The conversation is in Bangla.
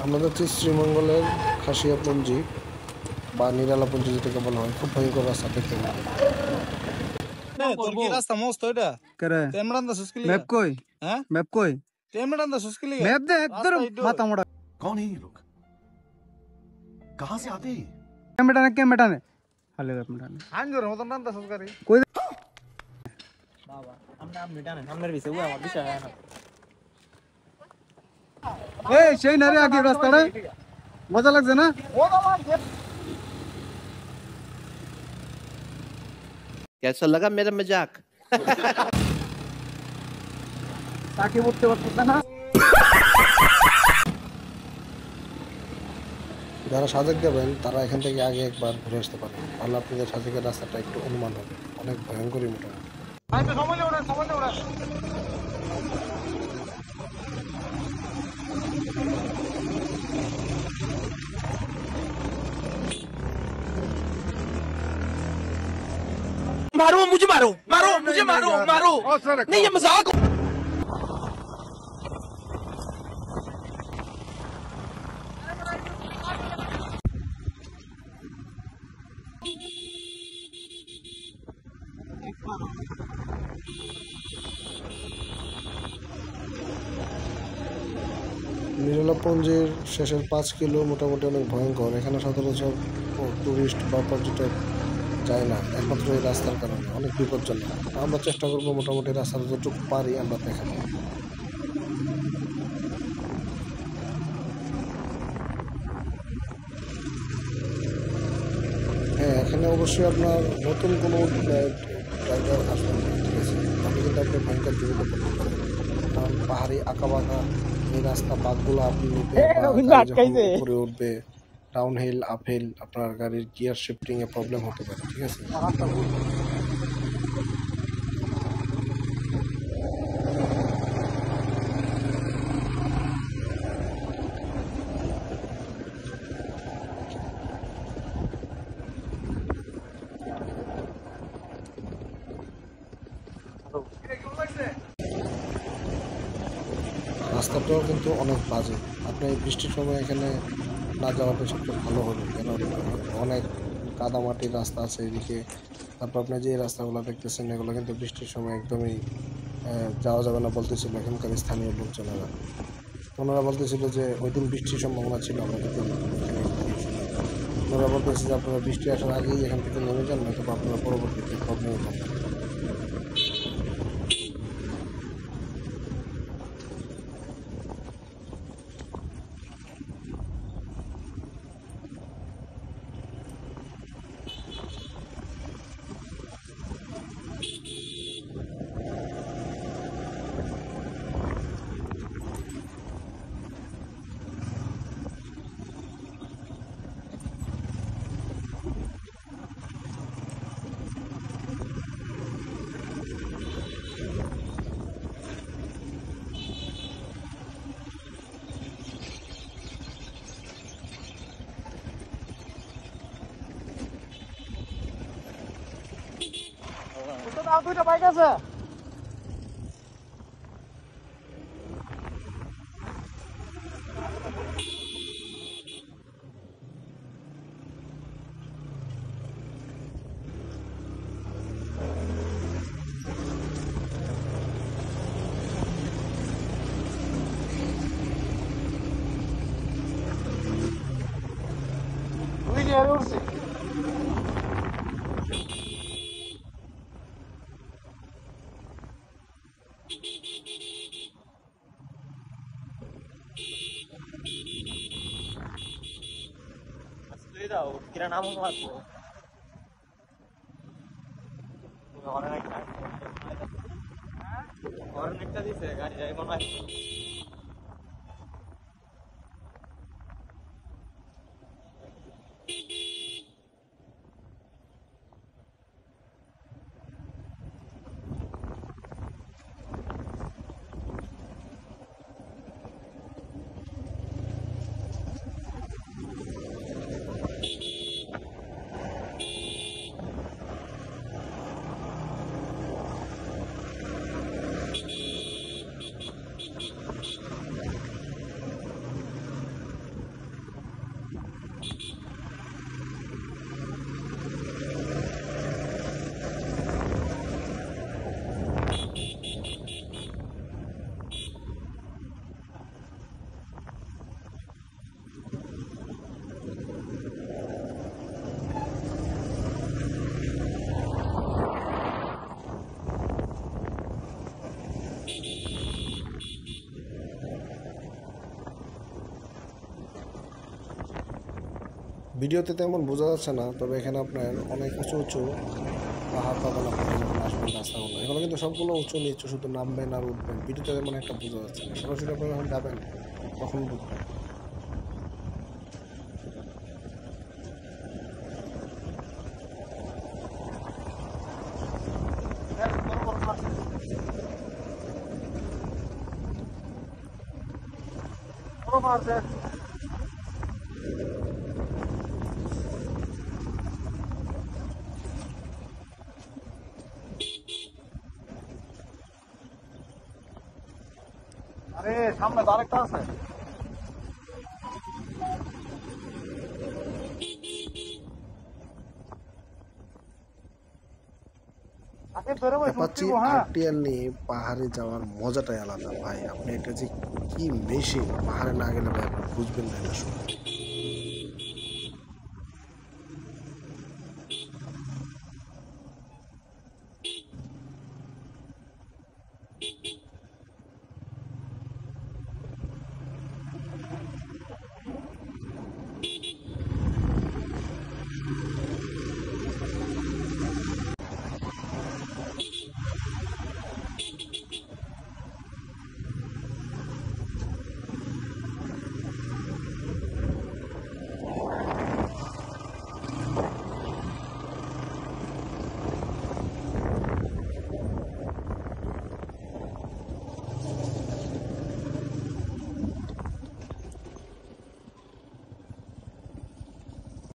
আমরা যাচ্ছি শ্রীমঙ্গলের খাসিয়াপুঞ্জি বা নিরালাপুঞ্জি যেটাকে বলা হয়। খুব ভয়ঙ্কর রাস্তা দেখতে পাবেন। তোর কি রাস্তা মস্ত এটা करे তেমরান্দা সুস্কিলি मैप कोई হ্যাঁ मैप कोई তেমরান্দা সুস্কিলি मैप दे इधर माथा मोड़ा कौन है ये लोग? कहाँ से आते हैं? क्या मिटाने हाले रख मिटाने হাঙ্গর মতন রান্দা সুস্কারি कोई বাবা আমরা মিটানে সামনের বিষয় আমার বিষয় হয় না ए সেই না রে আগে রাস্তাটা মজা লাগছে না कैसा लगा मेरा मजाक? তাকে উঠতে পারতেছ না যারা সাজেক যাবেন তারা এখান থেকে আগে একবার ঘুরে আসতে পারেন, তাহলে আপনাদের সাজেকের রাস্তাটা একটু অনুমান হবে। অনেক ভয়ঙ্করই মোটামুটি। मारो मुझे मारो मारो मुझे मारो मारो नहीं ये मजाक নিরালাপুঞ্জির শেষের 5 কিলো মোটামুটি অনেক ভয়ঙ্কর। এখানে সচরাচর টুরিস্ট বা পর্যটক যায় না, একমাত্র এই রাস্তার কারণে অনেক বিপজ্জনক। আমরা চেষ্টা করবো মোটামুটি রাস্তাটা যতটুকু পারি আমরা দেখাবো। হ্যাঁ, এখানে অবশ্যই আপনার নতুন কোনো ড্রাইভার আসবেন না, ঠিক আছে? তাহলে কিন্তু আপনি ভয়ঙ্কর বিপদে পড়তে পারেন, কারণ পাহাড়ি আঁকাবাঁকা এই রাস্তা বাঁকগুলো আপনি নিতে উপরে উঠবে, ডাউন হিল আপ হিল, আপনার গাড়ির গিয়ার শিফটিং এ প্রবলেম হতে পারে, ঠিক আছে? রাস্তাটাও কিন্তু অনেক বাজে। আপনি বৃষ্টির সময় এখানে না যাওয়াটা সবচেয়ে ভালো হবে, কারণ অনেক কাদামাটির রাস্তা আছে এদিকে। তারপর আপনি যে রাস্তাগুলো দেখতেছেন এগুলো কিন্তু বৃষ্টির সময় একদমই যাওয়া যাবে না বলতেছিল এখানকার স্থানীয় লোকজনেরা। ওনারা বলতেছিল যে ওই দিন বৃষ্টির সম্ভাবনা ছিল, আমরা কিন্তু ওনারা বলতেছে যে আপনারা বৃষ্টি আসার আগেই এখান থেকে নেমে যান, নয়তো আপনারা পরবর্তীতে প্রবলেমে পাবেন। দুইটা বাইক আছে দুই নিয়ে উঠছি দাও কিরা নাম আছে অনেকটা দিছে গাড়ি যাই মনে হয় ভিডিওতে তেমন বোঝা যাচ্ছে না, তবে এখানে আপনার অনেক উঁচু উঁচু পাহাড় পাবেন আপনারা যখন আসবেন রাস্তাগুলো। এগুলো কিন্তু সবগুলো উঁচু নিচু, শুধু নামবেন আর উঠবেন। ভিডিওতে তেমন একটা বোঝা যাচ্ছে না, সরাসরি আপনারা যখন যাবেন তখন বুঝবেন। আরে সামনে তো আরেকটা আছে। অ্যাপাচি আরটিআর নিয়ে পাহাড়ে যাওয়ার মজাটাই আলাদা ভাই। আপনি এটা যে কি মেশিন, পাহাড়ে না গেলে ভাই আপনি বুঝবেন না এটা সত্যি।